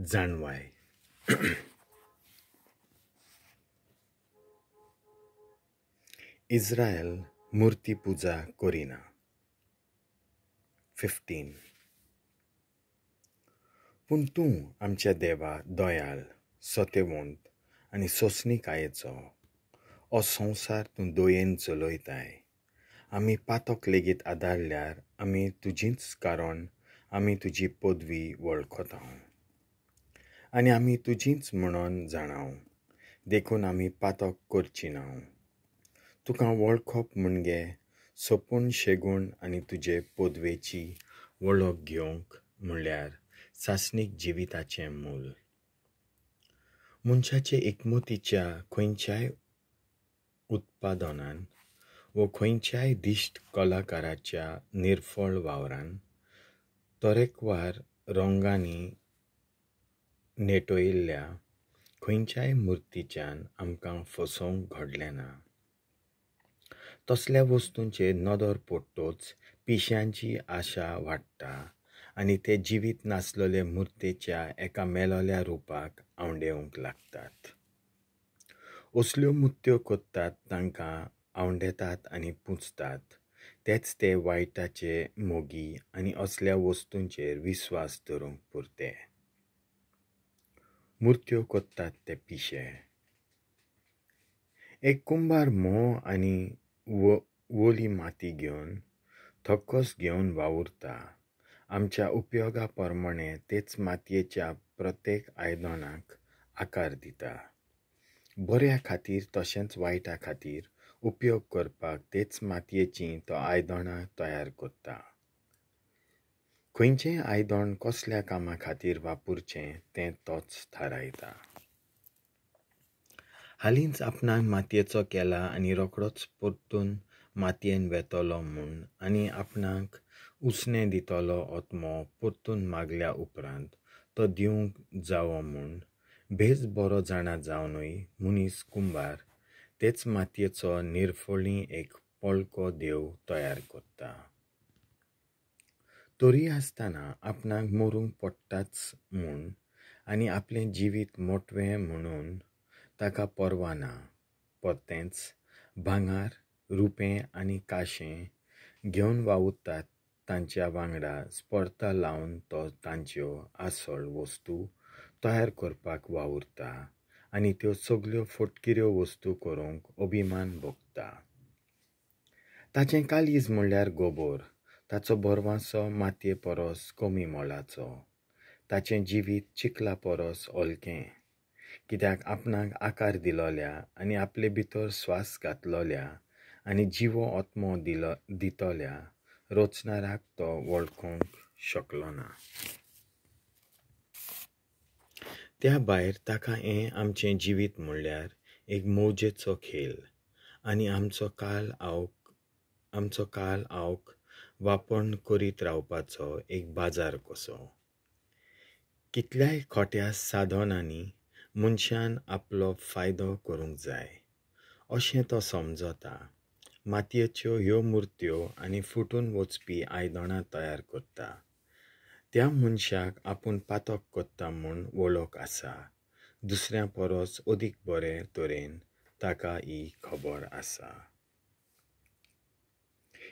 जाणवाय. Israel मूर्ती पूजा करिना. 15. पूण तूं आमच्या देवा दयाळ, सत्यवंत आनी सोंसणीकायेचो हो संवसार तूं दयेन चलयताय. आमी पातक लेगीत आदारल्यार आमी तुजींच कारण आमी तुजी पदवी वळखता आनी आमी तुजींच म्हणून जाणाव. देखून आमी पातक करची ना. तुका वळखप म्हणजे सोपून शेगूण आनी तुजे पदवेची वळख घेवंक म्हणल्यार सासणीक जिविताचें मूल. मनशाचे एकमतीच्या खंयच्याय उत्पादनान व खंयच्याय दिश्ट कलाकाराच्या निर्फळ वावरान तरेकवार रंगांनी नेटोयिल्ल्या खंयच्याय मुर्तीच्यान आमकां फसोवंक घडलें ना. तसल्या वस्तूंचेर नदर पडटोच पिश्यांची आशा वाडटा आनी ते जिवीत नासलेले मुर्तेच्या एका मेलोल्या रुपाक आवंडेवंक लागतात. असल्यो मुर्त्यो कोत्तात तांकां आवंडेतात आनी पुजतात. तेच ते वायटाचे मोगी आनी असल्या वस्तूंचेर विस्वास दवरूंक पुरते. मुर्त्यो कोत्तात ते पिशे. एक कुंभार मोव आनी वोली माती घेवन थक्कस घेवन वावुरता. आमच्या उपयोगा प्रमाणे तेच मातयेच्या प्रत्येक आयदनाक आकार दिता. बऱ्या खातीर तशेंच वायटा खातीर उपयोग करपाक तेच मातयेचीं तो आयदनां तयार करता. खंयचें आयदन कसल्या कामा खातीर वापरचें तें तोच थारायता. हालींच आपणाक मातयेचो केला आनी रोखडोच परतून मातयेन वेतलो म्हूण आनी आपणाक उसणें दितलो ओतमो परतून मागल्या उपरांत तो दिवंक जावो म्हूण बेज बरो जाणा जावनूय मनीस कुंभार तेच मातयेचो निर्फळी एक पळको देव तयार करता. तरी आसतना आपणाक मरूंक पडटाच म्हूण आनी आपलें जिवीत मोटवें म्हणून ताका पर्वा ना. परतेंच भांगार, रुपें आनी काशें घेवन वावुरतात तांच्या वांगडा स्पर्धा लावन तो तांच्यो आसळ वस्तू तयार करपाक वावुरता आनी त्यो सगल्यो फटकिऱ्यो वस्तू करूंक अभिमान भोगता. ताचें कालीज म्हणल्यार गोबोर. ताचो बोरवांसो मातये परस कमी मोलाचो. ताचें जिवीत चिकला परस हलकें. कित्याक आपणाक आकार दिलोल्या आनी आपले भितर स्वास घातलोल्या आनी जिवो ओतमो दितोल्या रोचणाराक तो वळखूंक शकलो ना. त्या भायर ताका हें आमचें जिवीत म्हणल्यार एक मौजेचो खेळ आनी आमचो काल आवक वापण करीत रावपाचो एक बाजार कसो. कितल्याय खोट्या साधनांनी मनशान आपलो फायदो करूंक जाय अशें तो समजता. मातयेच्यो ह्यो मुर्त्यो आनी फुटून वचपी आयदनां तयार करता. त्या मनशाक आपूण पातक कोत्ता म्हूण वळख आसा. दुसऱ्या परस अदीक बरे तरेन ताका ही खबर आसा.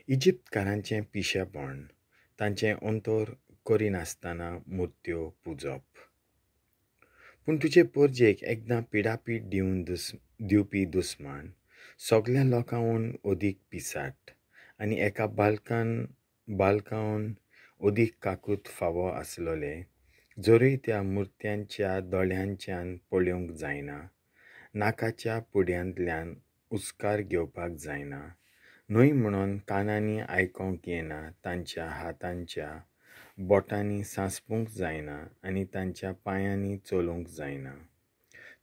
इजिप्तकारांचें पिशेपण तांचें अंतर करिनासतना मुर्त्यो पुजप. पूण तुजे परजेक एकदां पिडापीड दिवपी दुस्मान सगल्या लोकांवन अदीक पिसाट आनी एका बालकावन अदीक काकूत फावो आसलोले जरूय त्या मुर्त्यांच्या दोळ्यांच्यान पळोवंक जायना, नाकाच्या पुड्यांतल्यान उस्कार घेवपाक जायना, न्हय म्हणून कानांनी आयकोंक येना, तांच्या हातांच्या बोटांनी सांसपूंक जायना आनी तांच्या पांयांनी चलूंक जायना.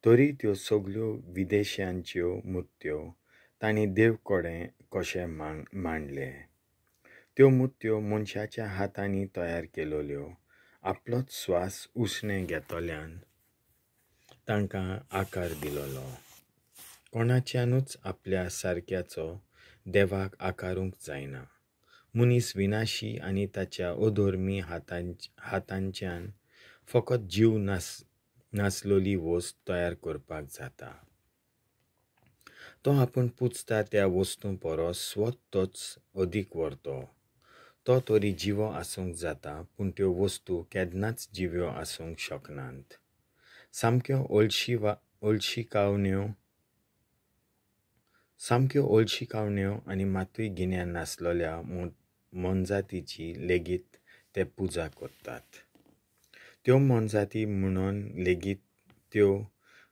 तरी त्यो सगल्यो विदेशांच्यो मुर्त्यो तांणी देव कडेन कशें मांडले. त्यो मुर्त्यो मनशाच्या हातांनी तयार केलोल्यो. आपलोच स्वास उसणें घेतोल्यान तांकां आकार दिलोलो. कोणाच्यानूच आपल्या सारक्याचो देवाक आकारूंक जायना. मनीस विनाशी आनी ताच्या अधर्मी हातांच्यान फकत जीव नासलोली वस्त तयार करपाक जाता. तो आपूण पुजता त्या वस्तू परस स्वतोच अदीक व्हरतो. तो तरी जिवो आसूंक जाता, पूण त्यो वस्तू केन्नाच जिव्यो आसूंक शकनात. सामक्यो ओळशी आनी मातूय गिन्यान नासलेल्या मोनजातीची लेगीत ते पुजा करतात. त्यो मोनजाती म्हणून लेगीत त्यो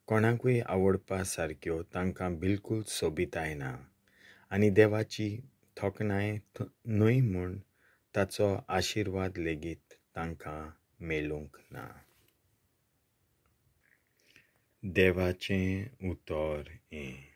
कोणाकूय आवडपा सारक्यो तांकां बिलकूल सोबिताय ना, आनी देवाची थोखणाय न्हय म्हूण ताचो आशिर्वाद लेगीत तांकां मेळूंक ना. देवाचें उतर हें.